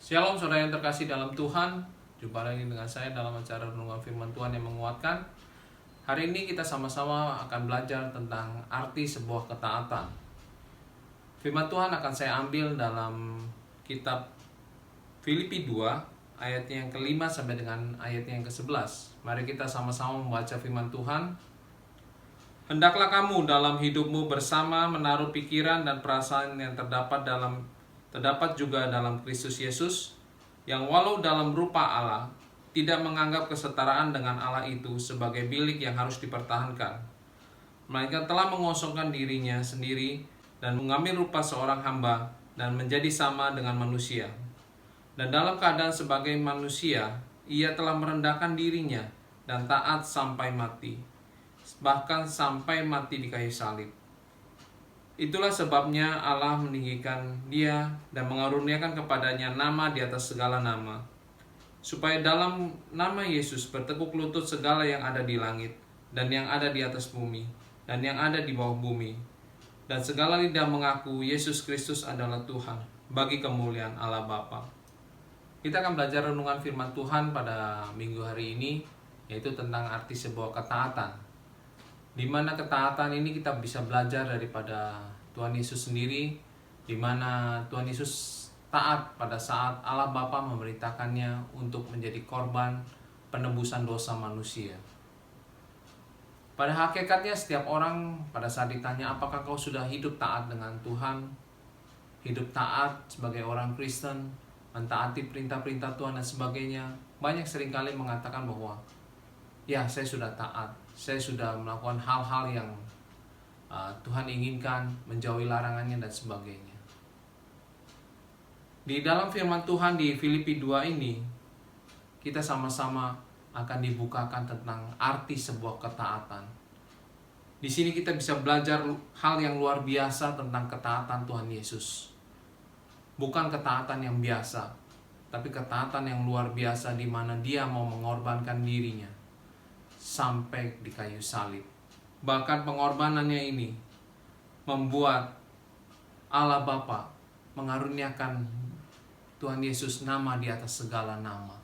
Shalom saudara yang terkasih dalam Tuhan. Jumpa lagi dengan saya dalam acara renungan firman Tuhan yang menguatkan. Hari ini kita sama-sama akan belajar tentang arti sebuah ketaatan. Firman Tuhan akan saya ambil dalam kitab Filipi 2 ayatnya yang ke-5 sampai dengan ayatnya yang ke-11. Mari kita sama-sama membaca firman Tuhan. Hendaklah kamu dalam hidupmu bersama menaruh pikiran dan perasaan yang terdapat juga dalam Kristus Yesus, yang walau dalam rupa Allah, tidak menganggap kesetaraan dengan Allah itu sebagai milik yang harus dipertahankan, melainkan telah mengosongkan dirinya sendiri dan mengambil rupa seorang hamba dan menjadi sama dengan manusia. Dan dalam keadaan sebagai manusia, ia telah merendahkan dirinya dan taat sampai mati, bahkan sampai mati di kayu salib. Itulah sebabnya Allah meninggikan dia dan mengaruniakan kepadanya nama di atas segala nama, supaya dalam nama Yesus bertekuk lutut segala yang ada di langit, dan yang ada di atas bumi, dan yang ada di bawah bumi, dan segala lidah mengaku Yesus Kristus adalah Tuhan, bagi kemuliaan Allah Bapa. Kita akan belajar renungan firman Tuhan pada minggu hari ini, yaitu tentang arti sebuah ketaatan. Di mana ketaatan ini kita bisa belajar daripada Tuhan Yesus sendiri, di mana Tuhan Yesus taat pada saat Allah Bapa memerintahkannya untuk menjadi korban penebusan dosa manusia. Pada hakikatnya setiap orang pada saat ditanya apakah kau sudah hidup taat dengan Tuhan, hidup taat sebagai orang Kristen, mentaati perintah-perintah Tuhan dan sebagainya, banyak seringkali mengatakan bahwa ya, saya sudah taat, saya sudah melakukan hal-hal yang Tuhan inginkan, menjauhi larangannya dan sebagainya. Di dalam firman Tuhan di Filipi 2 ini, kita sama-sama akan dibukakan tentang arti sebuah ketaatan. Di sini kita bisa belajar hal yang luar biasa tentang ketaatan Tuhan Yesus. Bukan ketaatan yang biasa, tapi ketaatan yang luar biasa di mana Dia mau mengorbankan dirinya sampai di kayu salib. Bahkan pengorbanannya ini membuat Allah Bapa mengaruniakan Tuhan Yesus nama di atas segala nama.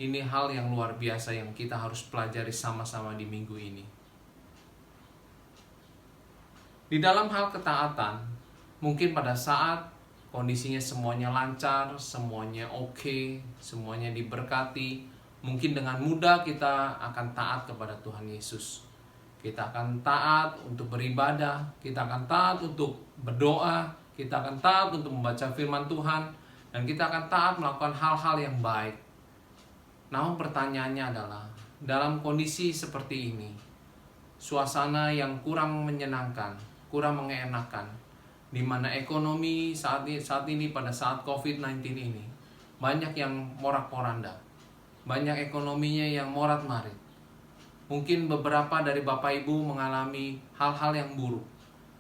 Ini hal yang luar biasa yang kita harus pelajari sama-sama di minggu ini. Di dalam hal ketaatan, mungkin pada saat kondisinya semuanya lancar, semuanya oke, semuanya diberkati, mungkin dengan mudah kita akan taat kepada Tuhan Yesus. Kita akan taat untuk beribadah, kita akan taat untuk berdoa, kita akan taat untuk membaca firman Tuhan, dan kita akan taat melakukan hal-hal yang baik. Namun pertanyaannya adalah, dalam kondisi seperti ini, suasana yang kurang menyenangkan, kurang mengenakan, di mana ekonomi saat ini pada saat COVID-19 ini, banyak yang morak-poranda, banyak ekonominya yang morat-marit. Mungkin beberapa dari Bapak Ibu mengalami hal-hal yang buruk,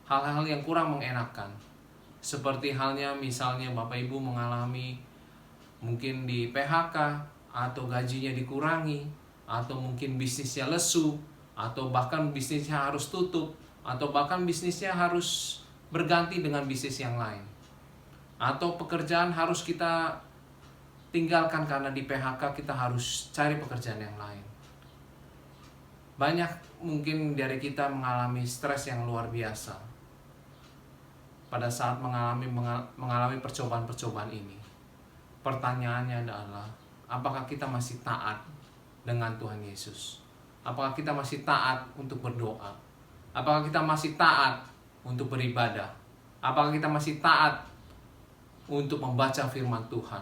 hal-hal yang kurang mengenakan. Seperti halnya misalnya Bapak Ibu mengalami mungkin di PHK, atau gajinya dikurangi, atau mungkin bisnisnya lesu, atau bahkan bisnisnya harus tutup, atau bahkan bisnisnya harus berganti dengan bisnis yang lain. Atau pekerjaan harus kita tinggalkan karena di PHK kita harus cari pekerjaan yang lain. Banyak mungkin dari kita mengalami stres yang luar biasa pada saat mengalami percobaan-percobaan ini. Pertanyaannya adalah, apakah kita masih taat dengan Tuhan Yesus? Apakah kita masih taat untuk berdoa? Apakah kita masih taat untuk beribadah? Apakah kita masih taat untuk membaca firman Tuhan?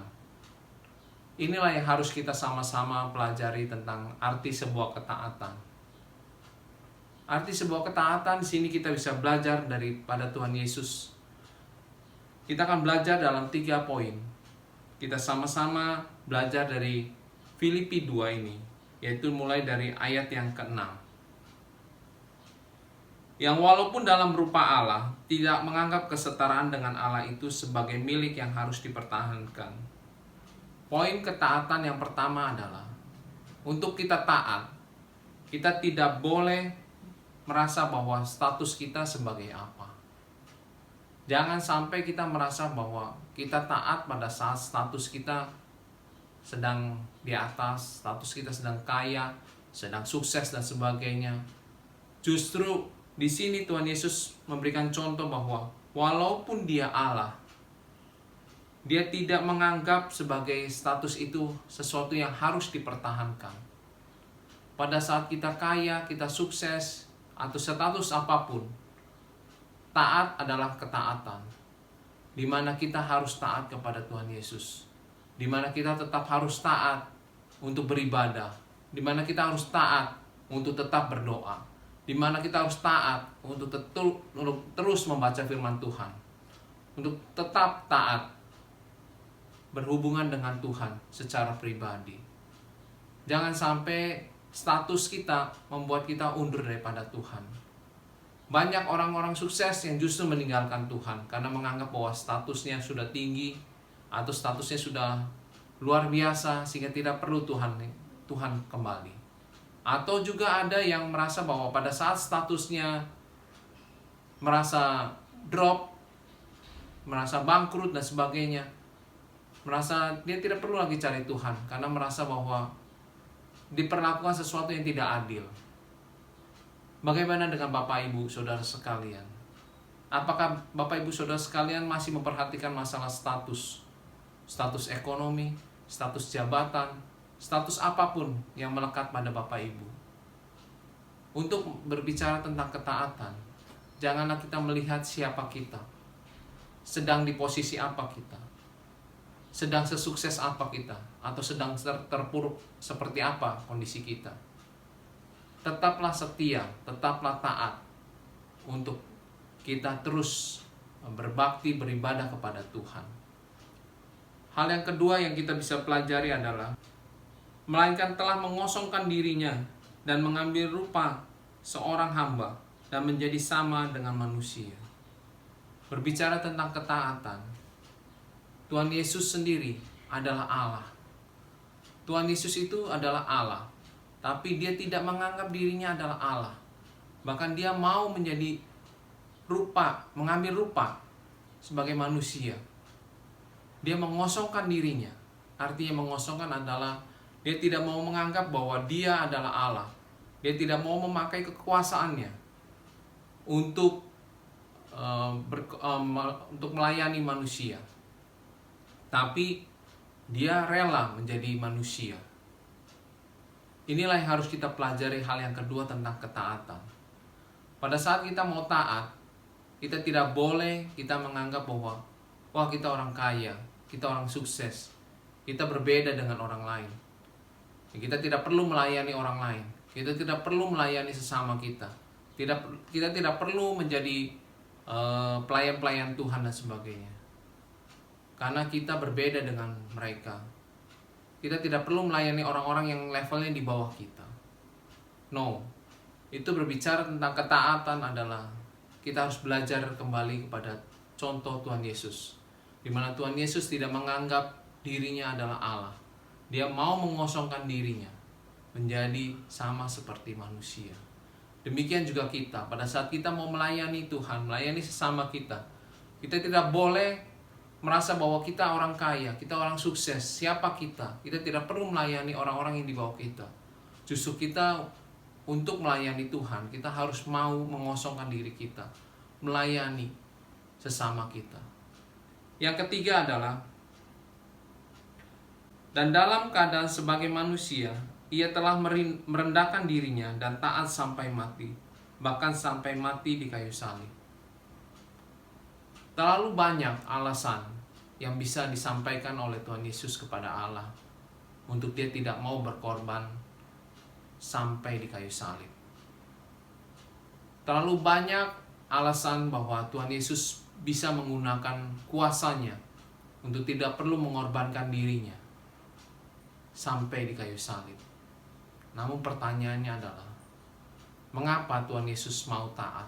Inilah yang harus kita sama-sama pelajari tentang arti sebuah ketaatan. Arti sebuah ketaatan di sini kita bisa belajar daripada Tuhan Yesus. Kita akan belajar dalam 3 poin. Kita sama-sama belajar dari Filipi 2 ini, yaitu mulai dari ayat yang ke-6. Yang walaupun dalam rupa Allah, tidak menganggap kesetaraan dengan Allah itu sebagai milik yang harus dipertahankan. Poin ketaatan yang pertama adalah, untuk kita taat, kita tidak boleh merasa bahwa status kita sebagai apa. Jangan sampai kita merasa bahwa kita taat pada saat status kita sedang di atas, status kita sedang kaya, sedang sukses dan sebagainya. Justru di sini Tuhan Yesus memberikan contoh bahwa walaupun dia Allah, dia tidak menganggap sebagai status itu sesuatu yang harus dipertahankan. Pada saat kita kaya, kita sukses, atau status apapun, taat adalah ketaatan. Di mana kita harus taat kepada Tuhan Yesus. Di mana kita tetap harus taat untuk beribadah. Di mana kita harus taat untuk tetap berdoa. Di mana kita harus taat untuk terus membaca firman Tuhan. Untuk tetap taat berhubungan dengan Tuhan secara pribadi. Jangan sampai status kita membuat kita undur daripada Tuhan. Banyak orang-orang sukses yang justru meninggalkan Tuhan karena menganggap bahwa statusnya sudah tinggi atau statusnya sudah luar biasa sehingga tidak perlu Tuhan kembali. Atau juga ada yang merasa bahwa pada saat statusnya merasa drop, merasa bangkrut dan sebagainya, merasa dia tidak perlu lagi cari Tuhan karena merasa bahwa diperlakukan sesuatu yang tidak adil. Bagaimana dengan Bapak Ibu Saudara sekalian? Apakah Bapak Ibu Saudara sekalian masih memperhatikan masalah status ekonomi, status jabatan, status apapun yang melekat pada Bapak Ibu? Untuk berbicara tentang ketaatan, janganlah kita melihat siapa kita, sedang di posisi apa kita, sedang sesukses apa kita, atau sedang terpuruk seperti apa kondisi kita. Tetaplah setia, tetaplah taat untuk kita terus berbakti, beribadah kepada Tuhan. Hal yang kedua yang kita bisa pelajari adalah melainkan telah mengosongkan dirinya dan mengambil rupa seorang hamba dan menjadi sama dengan manusia. Berbicara tentang ketaatan, Tuhan Yesus sendiri adalah Allah. Tuhan Yesus itu adalah Allah, tapi dia tidak menganggap dirinya adalah Allah. Bahkan dia mau mengambil rupa sebagai manusia. Dia mengosongkan dirinya. Artinya mengosongkan adalah dia tidak mau menganggap bahwa dia adalah Allah. Dia tidak mau memakai kekuasaannya untuk melayani manusia. Tapi dia rela menjadi manusia. Inilah yang harus kita pelajari, hal yang kedua tentang ketaatan. Pada saat kita mau taat, kita tidak boleh kita menganggap bahwa wah, kita orang kaya, kita orang sukses, kita berbeda dengan orang lain. Kita tidak perlu melayani orang lain. Kita tidak perlu melayani sesama kita. Kita tidak perlu menjadi pelayan-pelayan Tuhan dan sebagainya. Karena kita berbeda dengan mereka. Kita tidak perlu melayani orang-orang yang levelnya di bawah kita. No. Itu berbicara tentang ketaatan adalah kita harus belajar kembali kepada contoh Tuhan Yesus. Di mana Tuhan Yesus tidak menganggap dirinya adalah Allah. Dia mau mengosongkan dirinya menjadi sama seperti manusia. Demikian juga kita, pada saat kita mau melayani Tuhan, melayani sesama kita, kita tidak boleh merasa bahwa kita orang kaya, kita orang sukses. Siapa kita? Kita tidak perlu melayani orang-orang yang di bawah kita. Justru kita untuk melayani Tuhan, kita harus mau mengosongkan diri kita, melayani sesama kita. Yang ketiga adalah, dan dalam keadaan sebagai manusia, ia telah merendahkan dirinya dan taat sampai mati, bahkan sampai mati di kayu salib. Terlalu banyak alasan yang bisa disampaikan oleh Tuhan Yesus kepada Allah untuk dia tidak mau berkorban sampai di kayu salib. Terlalu banyak alasan bahwa Tuhan Yesus bisa menggunakan kuasanya untuk tidak perlu mengorbankan dirinya sampai di kayu salib. Namun pertanyaannya adalah, mengapa Tuhan Yesus mau taat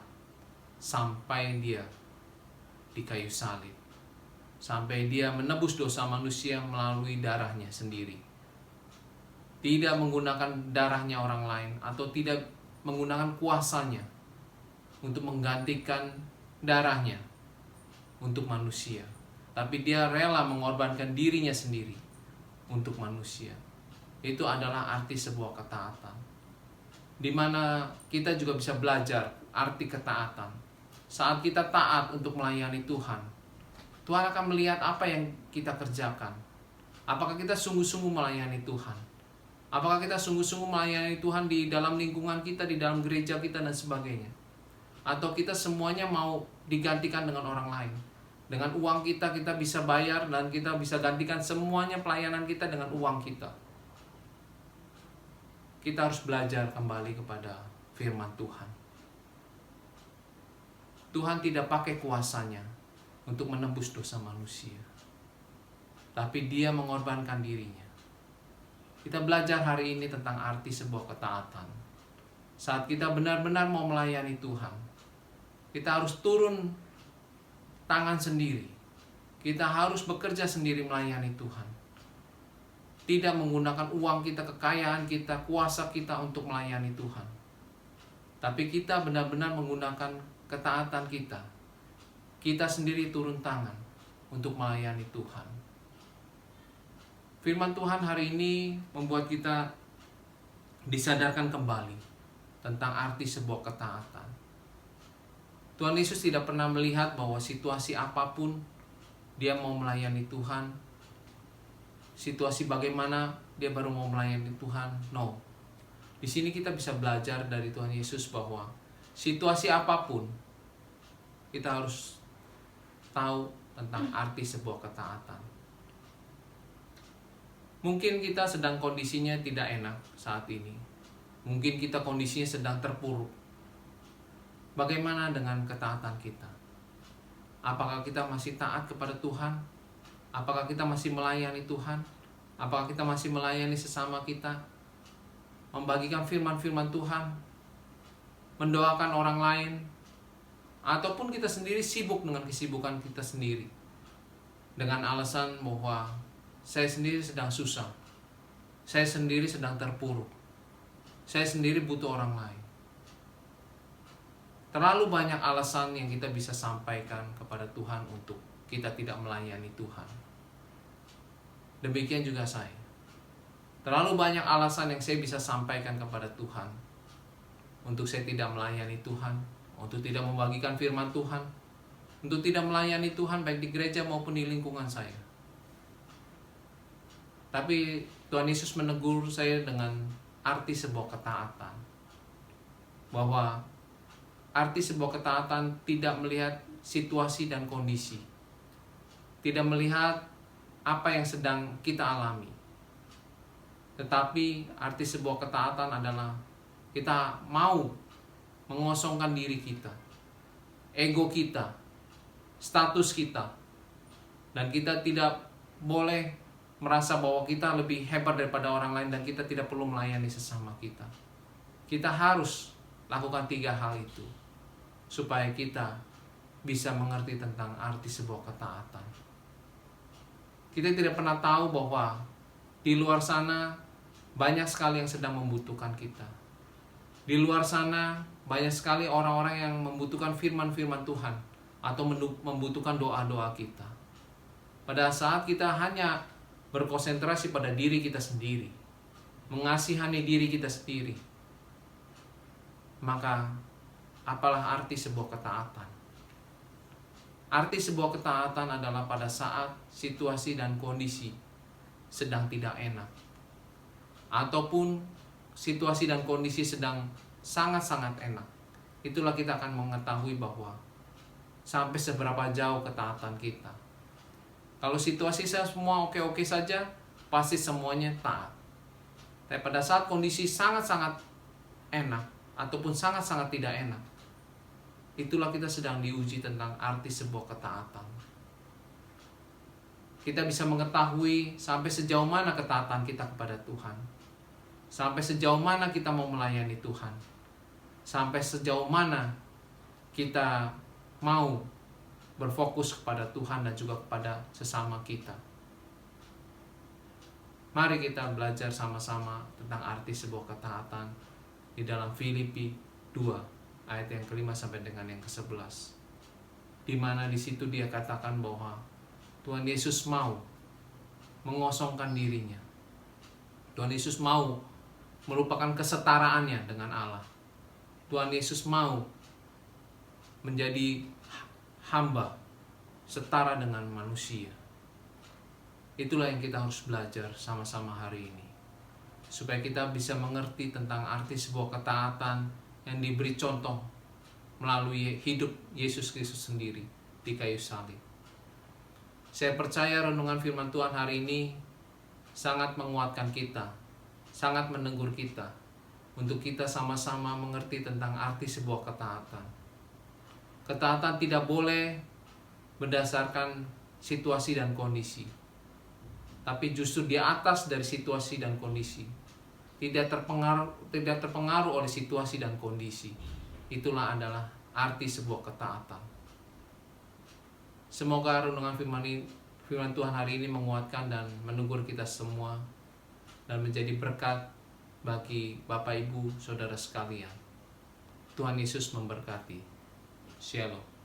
sampai dia di kayu salib, sampai dia menebus dosa manusia melalui darahnya sendiri, tidak menggunakan darahnya orang lain atau tidak menggunakan kuasanya untuk menggantikan darahnya, untuk manusia, tapi dia rela mengorbankan dirinya sendiri untuk manusia. Itu adalah arti sebuah ketaatan, di mana kita juga bisa belajar arti ketaatan. Saat kita taat untuk melayani Tuhan, Tuhan akan melihat apa yang kita kerjakan. Apakah kita sungguh-sungguh melayani Tuhan? Apakah kita sungguh-sungguh melayani Tuhan di dalam lingkungan kita, di dalam gereja kita dan sebagainya? Atau kita semuanya mau digantikan dengan orang lain? Dengan uang kita bisa bayar dan kita bisa gantikan semuanya pelayanan kita dengan uang kita. Kita harus belajar kembali kepada firman Tuhan. Tuhan tidak pakai kuasanya untuk menebus dosa manusia, tapi Dia mengorbankan dirinya. Kita belajar hari ini tentang arti sebuah ketaatan. Saat kita benar-benar mau melayani Tuhan, kita harus turun tangan sendiri. Kita harus bekerja sendiri melayani Tuhan. Tidak menggunakan uang kita, kekayaan kita, kuasa kita untuk melayani Tuhan. Tapi kita benar-benar menggunakan ketaatan kita. Kita sendiri turun tangan untuk melayani Tuhan. Firman Tuhan hari ini membuat kita disadarkan kembali tentang arti sebuah ketaatan. Tuhan Yesus tidak pernah melihat bahwa situasi apapun Dia mau melayani Tuhan. Situasi bagaimana Dia baru mau melayani Tuhan. No. Di sini kita bisa belajar dari Tuhan Yesus bahwa situasi apapun kita harus tahu tentang arti sebuah ketaatan. Mungkin kita sedang kondisinya tidak enak saat ini. Mungkin kita kondisinya sedang terpuruk. Bagaimana dengan ketaatan kita? Apakah kita masih taat kepada Tuhan? Apakah kita masih melayani Tuhan? Apakah kita masih melayani sesama kita? Membagikan firman-firman Tuhan? Mendoakan orang lain? Ataupun kita sendiri sibuk dengan kesibukan kita sendiri, dengan alasan bahwa saya sendiri sedang susah, saya sendiri sedang terpuruk, saya sendiri butuh orang lain. Terlalu banyak alasan yang kita bisa sampaikan kepada Tuhan untuk kita tidak melayani Tuhan. Demikian juga saya. Terlalu banyak alasan yang saya bisa sampaikan kepada Tuhan untuk saya tidak melayani Tuhan, untuk tidak membagikan firman Tuhan, untuk tidak melayani Tuhan baik di gereja maupun di lingkungan saya. Tapi Tuhan Yesus menegur saya dengan arti sebuah ketaatan. Bahwa arti sebuah ketaatan tidak melihat situasi dan kondisi. Tidak melihat apa yang sedang kita alami. Tetapi arti sebuah ketaatan adalah kita mau mengosongkan diri kita, ego kita, status kita, dan kita tidak boleh merasa bahwa kita lebih hebat daripada orang lain dan kita tidak perlu melayani sesama kita. Kita harus lakukan 3 hal itu supaya kita bisa mengerti tentang arti sebuah ketaatan. Kita tidak pernah tahu bahwa di luar sana banyak sekali yang sedang membutuhkan kita. Di luar sana banyak sekali orang-orang yang membutuhkan firman-firman Tuhan atau membutuhkan doa-doa kita. Pada saat kita hanya berkonsentrasi pada diri kita sendiri, mengasihani diri kita sendiri, maka apalah arti sebuah ketaatan? Arti sebuah ketaatan adalah pada saat situasi dan kondisi sedang tidak enak, ataupun situasi dan kondisi sedang sangat-sangat enak. Itulah kita akan mengetahui bahwa sampai seberapa jauh ketaatan kita. Kalau situasi saya semua oke-oke saja, pasti semuanya taat. Tapi pada saat kondisi sangat-sangat enak ataupun sangat-sangat tidak enak, itulah kita sedang diuji tentang arti sebuah ketaatan. Kita bisa mengetahui sampai sejauh mana ketaatan kita kepada Tuhan. Sampai sejauh mana kita mau melayani Tuhan. Sampai sejauh mana kita mau berfokus kepada Tuhan dan juga kepada sesama kita. Mari kita belajar sama-sama tentang arti sebuah ketaatan di dalam Filipi 2 ayat yang ke-5 sampai dengan yang ke-11. di mana di situ dia katakan bahwa Tuhan Yesus mau mengosongkan dirinya. Tuhan Yesus mau melupakan kesetaraannya dengan Allah. Tuhan Yesus mau menjadi hamba setara dengan manusia. Itulah yang kita harus belajar sama-sama hari ini, supaya kita bisa mengerti tentang arti sebuah ketaatan yang diberi contoh melalui hidup Yesus Kristus sendiri di kayu salib. Saya percaya renungan firman Tuhan hari ini sangat menguatkan kita, sangat menegur kita, untuk kita sama-sama mengerti tentang arti sebuah ketaatan. Ketaatan tidak boleh berdasarkan situasi dan kondisi, tapi justru di atas dari situasi dan kondisi. Tidak terpengaruh oleh situasi dan kondisi. Itulah adalah arti sebuah ketaatan. Semoga renungan firman Tuhan hari ini menguatkan dan menegur kita semua, dan menjadi berkat bagi Bapak Ibu Saudara sekalian. Tuhan Yesus memberkati. Shalom.